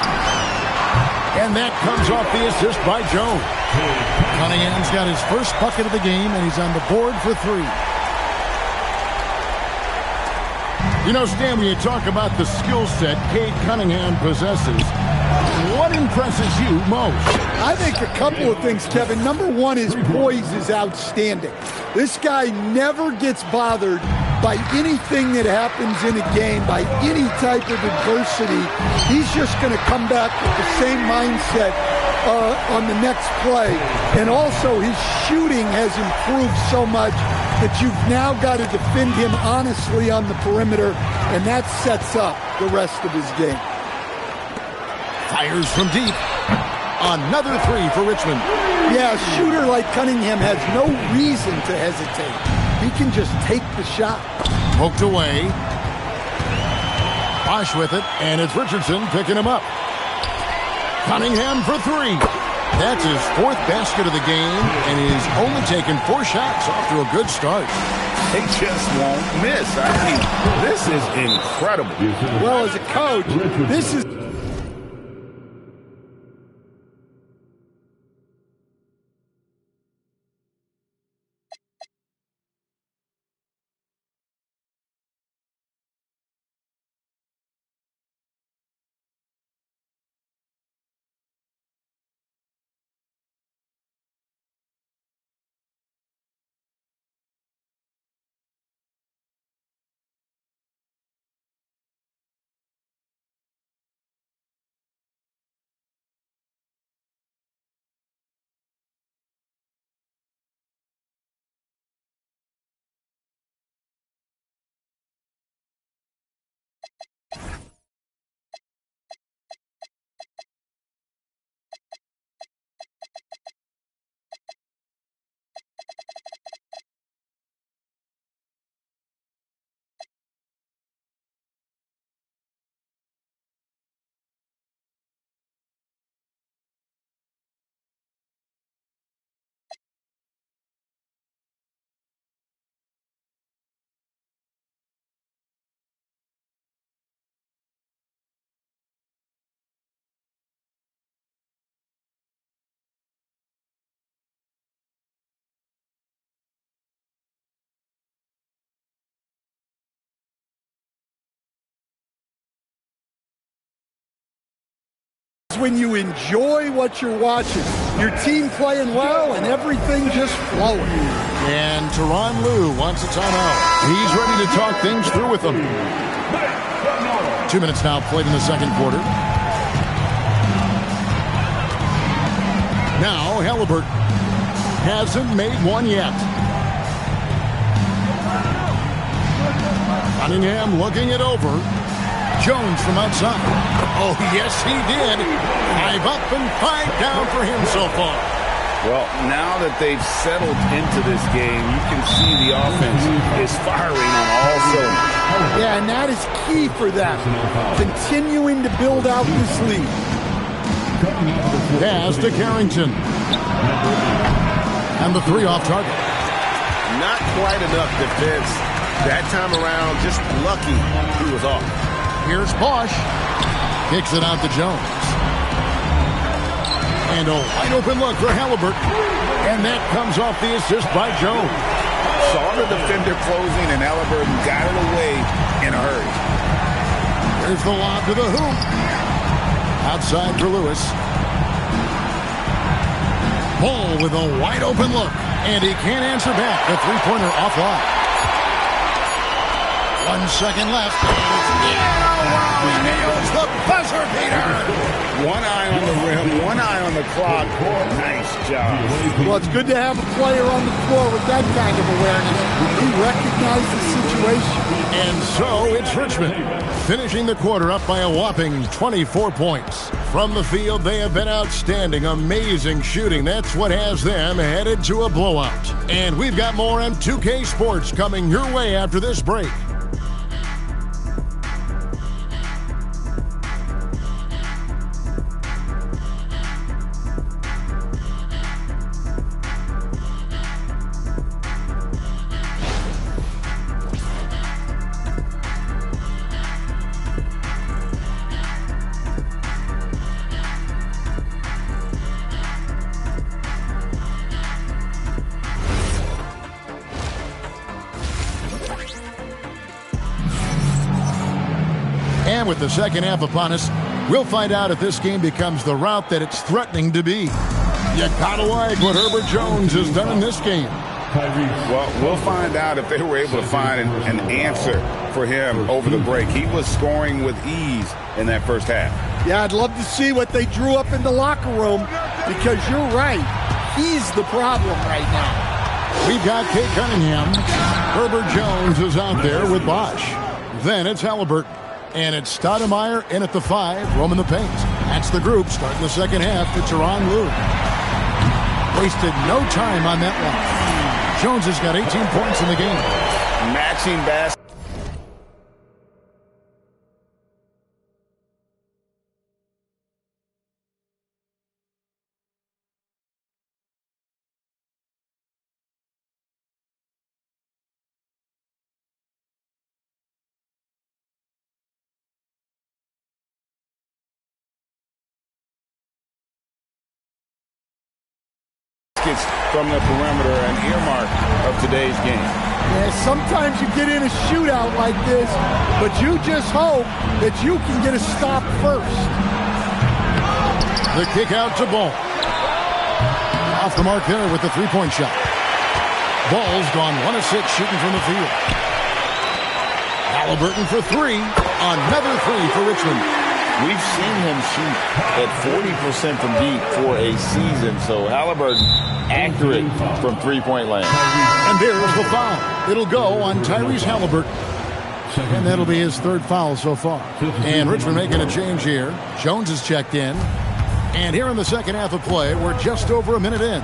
And that comes off the assist by Jones. Cunningham's got his first bucket of the game, and he's on the board for 3. You know, Stan, when you talk about the skill set Cade Cunningham possesses, what impresses you most? I think a couple of things, Kevin. Number one, his poise is outstanding. This guy never gets bothered by anything that happens in a game, by any type of adversity. He's just going to come back with the same mindset on the next play. And also, his shooting has improved so much that you've now got to defend him honestly on the perimeter, and that sets up the rest of his game. Fires from deep. Another 3 for Richmond. Yeah, a shooter like Cunningham has no reason to hesitate. He can just take the shot. Poked away. Bosh with it, and it's Richardson picking him up. Cunningham for 3. That's his 4th basket of the game, and he's only taken 4 shots off to a good start. They just won't miss. I mean, this is incredible. Well, as a coach, this is... when you enjoy what you're watching. Your team playing well and everything just flowing. And Tyronn Lue wants a timeout. He's ready to talk things through with them. 2 minutes now played in the second quarter. Now Halliburton hasn't made one yet. Cunningham looking it over. Jones from outside. Oh, yes, he did. 5 up and 5 down for him so far. Well, now that they've settled into this game, you can see the offense is firing on all cylinders. Yeah, and that is key for them. Continuing to build out this lead. Pass to Carrington. And the 3 off target. Not quite enough defense that time around. Just lucky he was off. Here's Bosh. Kicks it out to Jones. And a wide open look for Halliburton. And that comes off the assist by Jones. Saw the defender closing, and Halliburton got it away in a hurry. Here's the lob to the hoop. Outside for Lewis. Ball with a wide open look. And he can't answer back. The three-pointer offline. 1 second left. He nails the buzzer beater. One eye on the rim, one eye on the clock. Nice job. Well, it's good to have a player on the floor with that kind of awareness. He recognized the situation. And so it's Richmond finishing the quarter up by a whopping 24 points. From the field, they have been outstanding, amazing shooting. That's what has them headed to a blowout. And we've got more M2K Sports coming your way after this break. And with the second half upon us, we'll find out if this game becomes the route that it's threatening to be. You gotta like what Herbert Jones has done in this game. Well, we'll find out if they were able to find an answer for him over the break. He was scoring with ease in that first half. Yeah, I'd love to see what they drew up in the locker room, because you're right. He's the problem right now. We've got Kate Cunningham. Herbert Jones is out there with Bosch. Then it's Halliburton. And it's Stoudemire in at the 5, roaming the paint. That's the group starting the second half for Tyronn Lue. Wasted no time on that one. Jones has got 18 points in the game. Matching basket. From the perimeter, an earmark of today's game. Yeah, sometimes you get in a shootout like this, but you just hope that you can get a stop first. The kick out to Ball. Off the mark there with the three-point shot. Ball's gone 1 of 6 shooting from the field. Halliburton for 3. Another 3 for Richmond. We've seen him shoot at 40% from deep for a season, so Halliburton accurate from three-point land. And there's the foul. It'll go on Tyrese Halliburton. And that'll be his 3rd foul so far. And Richmond making a change here. Jones is checked in. And here in the second half of play, we're just over a minute in.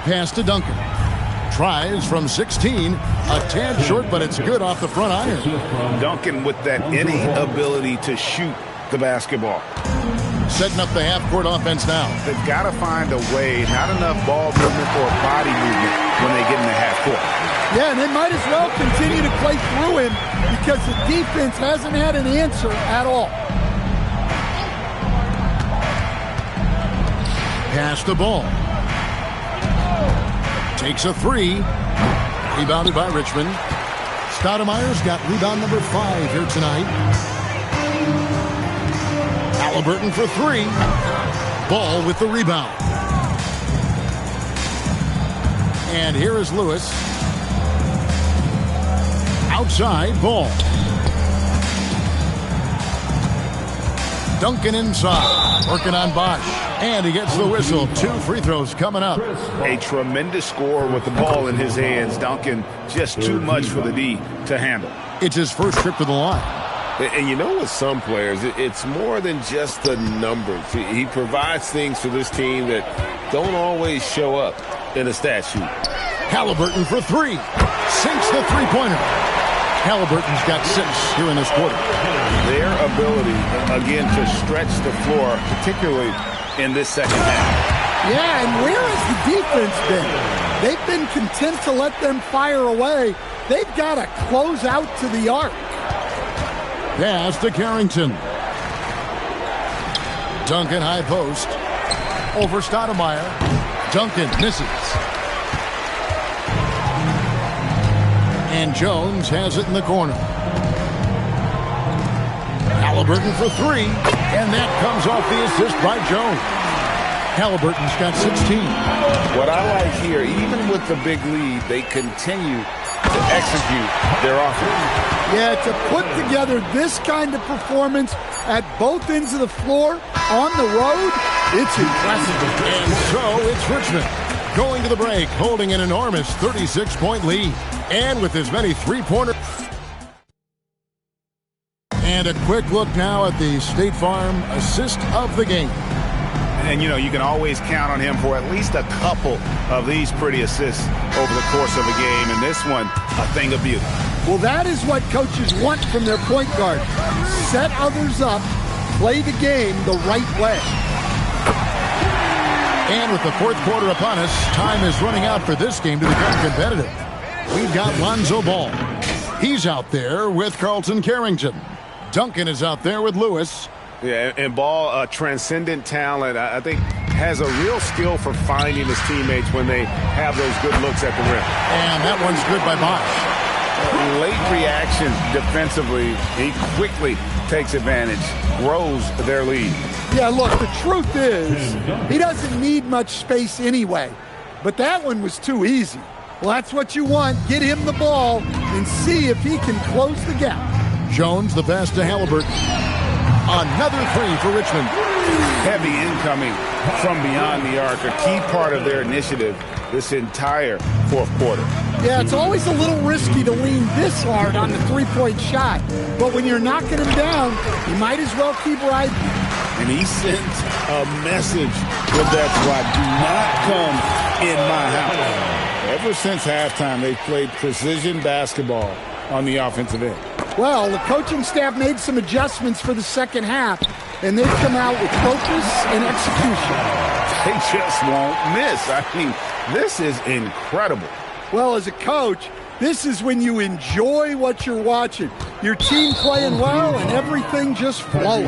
Pass to Duncan. Tries from 16. A tad short, but it's good off the front iron. Duncan with that innate ability to shoot the basketball. Setting up the half-court offense now. They've got to find a way, not enough ball movement or body movement when they get in the half-court. Yeah, and they might as well continue to play through him, because the defense hasn't had an answer at all. Pass the ball. Takes a 3. Rebounded by Richmond. Stoudemire's got rebound number 5 here tonight. Halliburton for 3. Ball with the rebound. And here is Lewis. Outside, Ball. Duncan inside. Working on Bosch. And he gets the whistle. 2 free throws coming up. A tremendous scorer with the ball in his hands. Duncan, just too much for the D to handle. It's his first trip to the line. And you know, with some players, it's more than just the numbers. He provides things for this team that don't always show up in a stat sheet. Halliburton for 3. Sinks the three-pointer. Halliburton's got 6 here in this quarter. Their ability, again, to stretch the floor, particularly in this second half. Yeah, and where has the defense been? They've been content to let them fire away. They've got to close out to the arc. Pass to Carrington. Duncan high post. Over Stoudemire. Duncan misses. And Jones has it in the corner. Halliburton for 3. And that comes off the assist by Jones. Halliburton's got 16. What I like here, even with the big lead, they continue to execute their offense. Yeah, to put together this kind of performance at both ends of the floor on the road, it's impressive. And so it's Richmond going to the break, holding an enormous 36-point lead. And with as many three-pointers. And a quick look now at the State Farm assist of the game. And, you can always count on him for at least a couple of these pretty assists over the course of a game. And this one, a thing of beauty. Well, that is what coaches want from their point guard. Set others up, play the game the right way. And with the fourth quarter upon us, time is running out for this game to become competitive. We've got Lonzo Ball. He's out there with Carlton Carrington. Duncan is out there with Lewis. Yeah, and Ball, a transcendent talent, I think has a real skill for finding his teammates when they have those good looks at the rim. And that one's good by Bosch. Late reaction defensively, he quickly takes advantage, grows their lead. Yeah, look, the truth is he doesn't need much space anyway, but that one was too easy. Well, that's what you want. Get him the ball and see if he can close the gap. Jones, the pass to Halliburton. Another three for Richmond. Heavy incoming from beyond the arc, a key part of their initiative this entire fourth quarter. Yeah, it's always a little risky to lean this hard on the three-point shot, but when you're knocking him down, you might as well keep riding. And he sent a message with that swat. Do not come in my house. Ever since halftime, they've played precision basketball on the offensive end. Well, the coaching staff made some adjustments for the second half, and they've come out with focus and execution. They just won't miss. I mean, this is incredible. Well, as a coach, this is when you enjoy what you're watching. Your team playing well and everything just flowing.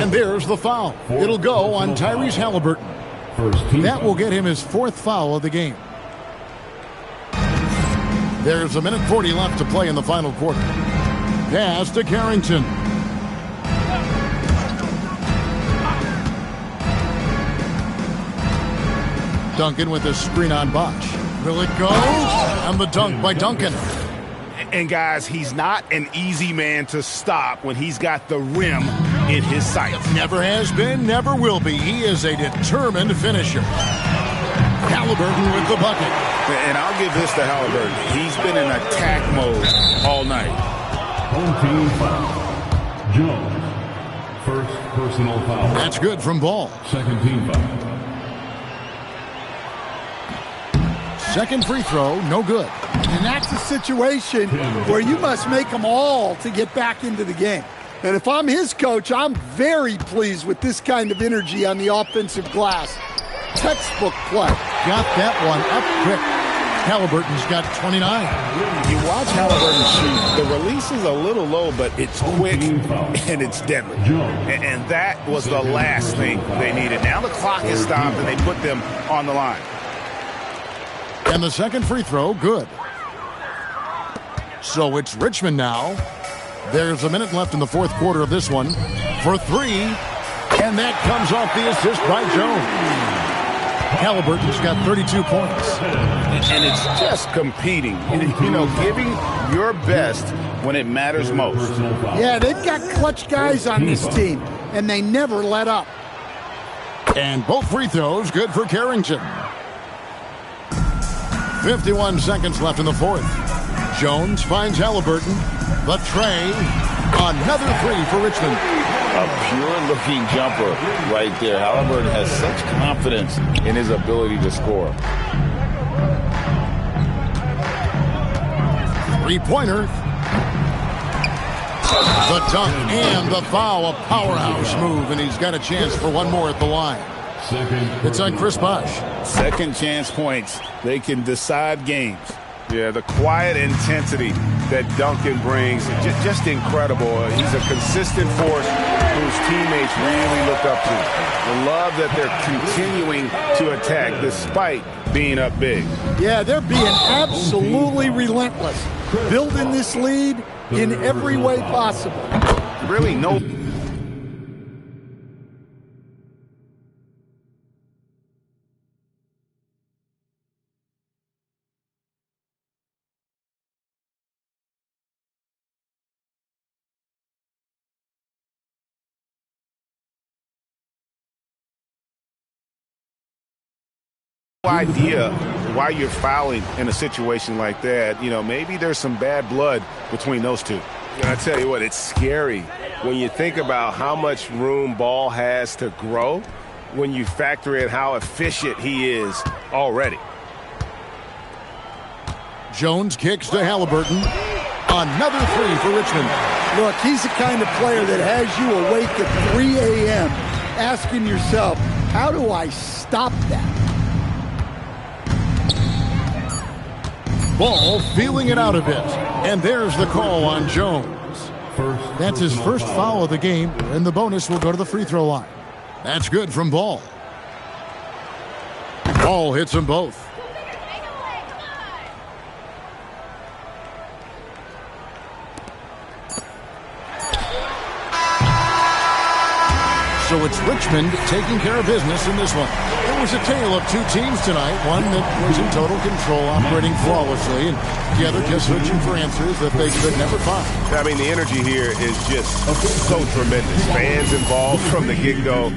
And there's the foul. It'll go on Tyrese Halliburton. That will get him his fourth foul of the game. There's a minute 40 left to play in the final quarter. Pass to Carrington. Duncan with a screen on Bosch. Will it go? And the dunk by Duncan. And guys, he's not an easy man to stop when he's got the rim in his sights. Never has been, never will be. He is a determined finisher. Halliburton with the bucket. And I'll give this to Halliburton. He's been in attack mode all night. Team foul. Jones. First personal foul. That's good from Ball. Second team foul. Second free throw, no good. And that's a situation where you must make them all to get back into the game. And if I'm his coach, I'm very pleased with this kind of energy on the offensive glass. Textbook play. Got that one up quick. Halliburton's got 29. You watch Halliburton shoot. The release is a little low, but it's quick and it's deadly. And that was the last thing they needed. Now the clock is stopped and they put them on the line. And the second free throw, good. So it's Richmond now. There's a minute left in the fourth quarter of this one for three. And that comes off the assist by Jones. Halliburton's got 32 points. And it's just competing, giving your best when it matters most. Yeah, they've got clutch guys on this team, and they never let up. And both free throws good for Carrington. 51 seconds left in the fourth. Jones finds Halliburton. The tray. Another three for Richmond. A pure-looking jumper right there. Halliburton has such confidence in his ability to score. Three-pointer. The dunk and the foul. A powerhouse move, and he's got a chance for one more at the line. It's on Chris Bosch. Second chance points. They can decide games. Yeah, the quiet intensity that Duncan brings, just incredible. He's a consistent force whose teammates really look up to. I love that they're continuing to attack despite being up big. Yeah, they're being absolutely relentless, building this lead in every way possible. Really no idea why you're fouling in a situation like that. You know, maybe there's some bad blood between those two. I tell you what, it's scary when you think about how much room Ball has to grow when you factor in how efficient he is already. Jones kicks to Halliburton. Another three for Richmond. Look, he's the kind of player that has you awake at 3 a.m. asking yourself, how do I stop that? Ball feeling it out a bit. And there's the call on Jones. That's his first foul of the game, and the bonus will go to the free throw line. That's good from Ball. Ball hits them both. So it's Richmond taking care of business in this one. It was a tale of two teams tonight. One that was in total control, operating flawlessly, and the other just searching for answers that they could never find. I mean, the energy here is just so tremendous. Fans involved from the get-go.